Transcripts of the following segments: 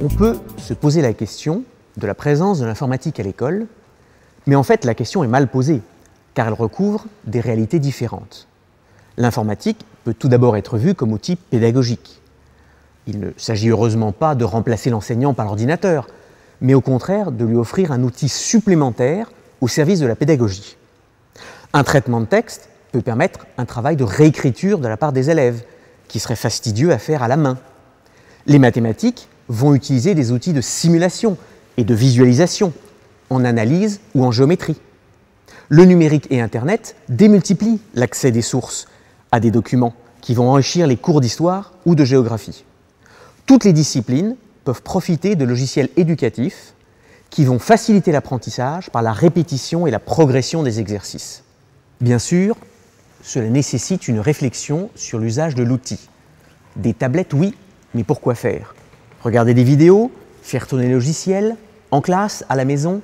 On peut se poser la question de la présence de l'informatique à l'école, mais en fait la question est mal posée, car elle recouvre des réalités différentes. L'informatique peut tout d'abord être vue comme outil pédagogique. Il ne s'agit heureusement pas de remplacer l'enseignant par l'ordinateur, mais au contraire de lui offrir un outil supplémentaire au service de la pédagogie. Un traitement de texte peut permettre un travail de réécriture de la part des élèves, qui serait fastidieux à faire à la main. Les mathématiques vont utiliser des outils de simulation et de visualisation, en analyse ou en géométrie. Le numérique et Internet démultiplient l'accès des sources à des documents qui vont enrichir les cours d'histoire ou de géographie. Toutes les disciplines peuvent profiter de logiciels éducatifs qui vont faciliter l'apprentissage par la répétition et la progression des exercices. Bien sûr, cela nécessite une réflexion sur l'usage de l'outil. Des tablettes, oui, mais pour quoi faire? Regarder des vidéos, faire tourner le logiciel, en classe, à la maison,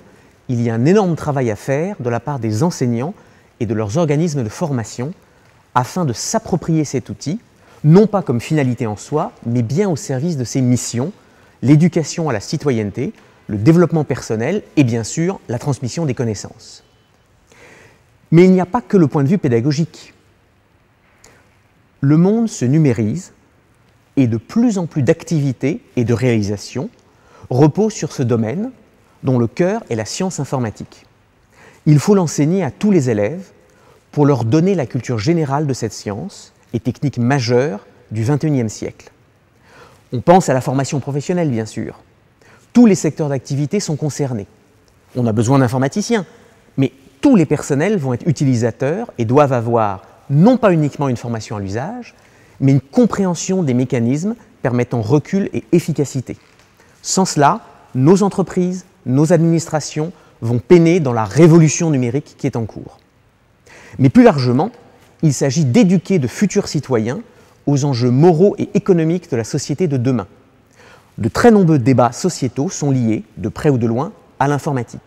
il y a un énorme travail à faire de la part des enseignants et de leurs organismes de formation afin de s'approprier cet outil, non pas comme finalité en soi, mais bien au service de ses missions, l'éducation à la citoyenneté, le développement personnel et bien sûr la transmission des connaissances. Mais il n'y a pas que le point de vue pédagogique. Le monde se numérise et de plus en plus d'activités et de réalisations reposent sur ce domaine dont le cœur est la science informatique. Il faut l'enseigner à tous les élèves pour leur donner la culture générale de cette science et technique majeure du XXIe siècle. On pense à la formation professionnelle, bien sûr. Tous les secteurs d'activité sont concernés. On a besoin d'informaticiens, mais tous les personnels vont être utilisateurs et doivent avoir non pas uniquement une formation à l'usage, mais une compréhension des mécanismes permettant recul et efficacité. Sans cela, nos entreprises, nos administrations vont peiner dans la révolution numérique qui est en cours. Mais plus largement, il s'agit d'éduquer de futurs citoyens aux enjeux moraux et économiques de la société de demain. De très nombreux débats sociétaux sont liés, de près ou de loin, à l'informatique.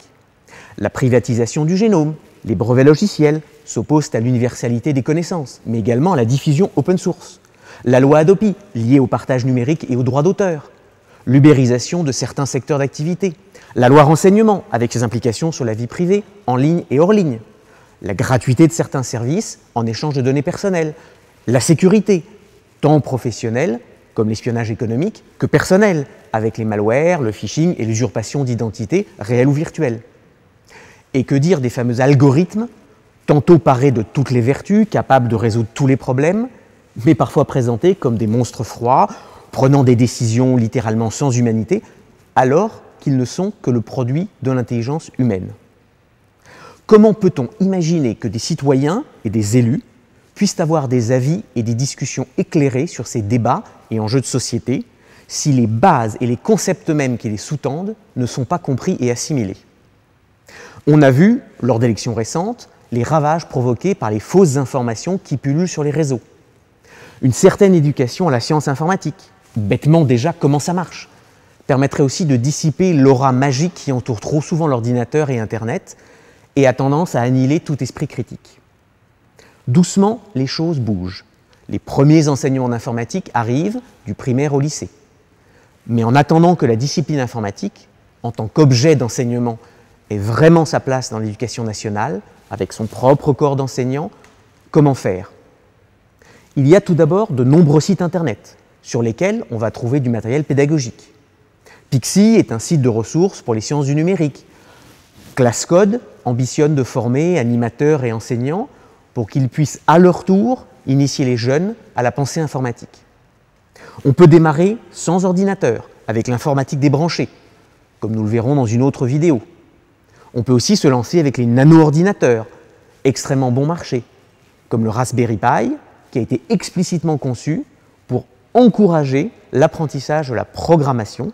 La privatisation du génome, les brevets logiciels s'opposent à l'universalité des connaissances, mais également à la diffusion open source. La loi Hadopi, liée au partage numérique et aux droits d'auteur. L'ubérisation de certains secteurs d'activité. La loi renseignement, avec ses implications sur la vie privée, en ligne et hors ligne. La gratuité de certains services en échange de données personnelles. La sécurité, tant professionnelle, comme l'espionnage économique, que personnel, avec les malwares, le phishing et l'usurpation d'identité réelle ou virtuelle. Et que dire des fameux algorithmes, tantôt parés de toutes les vertus, capables de résoudre tous les problèmes, mais parfois présentés comme des monstres froids, prenant des décisions littéralement sans humanité, alors qu'ils ne sont que le produit de l'intelligence humaine. Comment peut-on imaginer que des citoyens et des élus puissent avoir des avis et des discussions éclairées sur ces débats et enjeux de société si les bases et les concepts mêmes qui les sous-tendent ne sont pas compris et assimilés? On a vu, lors d'élections récentes, les ravages provoqués par les fausses informations qui pullulent sur les réseaux. Une certaine éducation à la science informatique, bêtement déjà comment ça marche, permettrait aussi de dissiper l'aura magique qui entoure trop souvent l'ordinateur et Internet et a tendance à annihiler tout esprit critique. Doucement, les choses bougent. Les premiers enseignements d'informatique arrivent du primaire au lycée. Mais en attendant que la discipline informatique, en tant qu'objet d'enseignement, ait vraiment sa place dans l'éducation nationale, avec son propre corps d'enseignants, comment faire? Il y a tout d'abord de nombreux sites internet sur lesquels on va trouver du matériel pédagogique. Pixi est un site de ressources pour les sciences du numérique. ClassCode ambitionne de former animateurs et enseignants pour qu'ils puissent à leur tour initier les jeunes à la pensée informatique. On peut démarrer sans ordinateur, avec l'informatique débranchée, comme nous le verrons dans une autre vidéo. On peut aussi se lancer avec les nano-ordinateurs, extrêmement bon marché, comme le Raspberry Pi, qui a été explicitement conçu pour encourager l'apprentissage de la programmation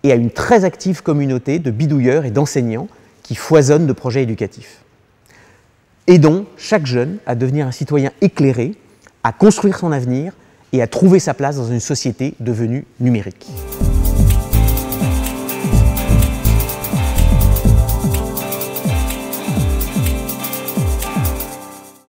et à une très active communauté de bidouilleurs et d'enseignants qui foisonnent de projets éducatifs. Aidons chaque jeune à devenir un citoyen éclairé, à construire son avenir et à trouver sa place dans une société devenue numérique.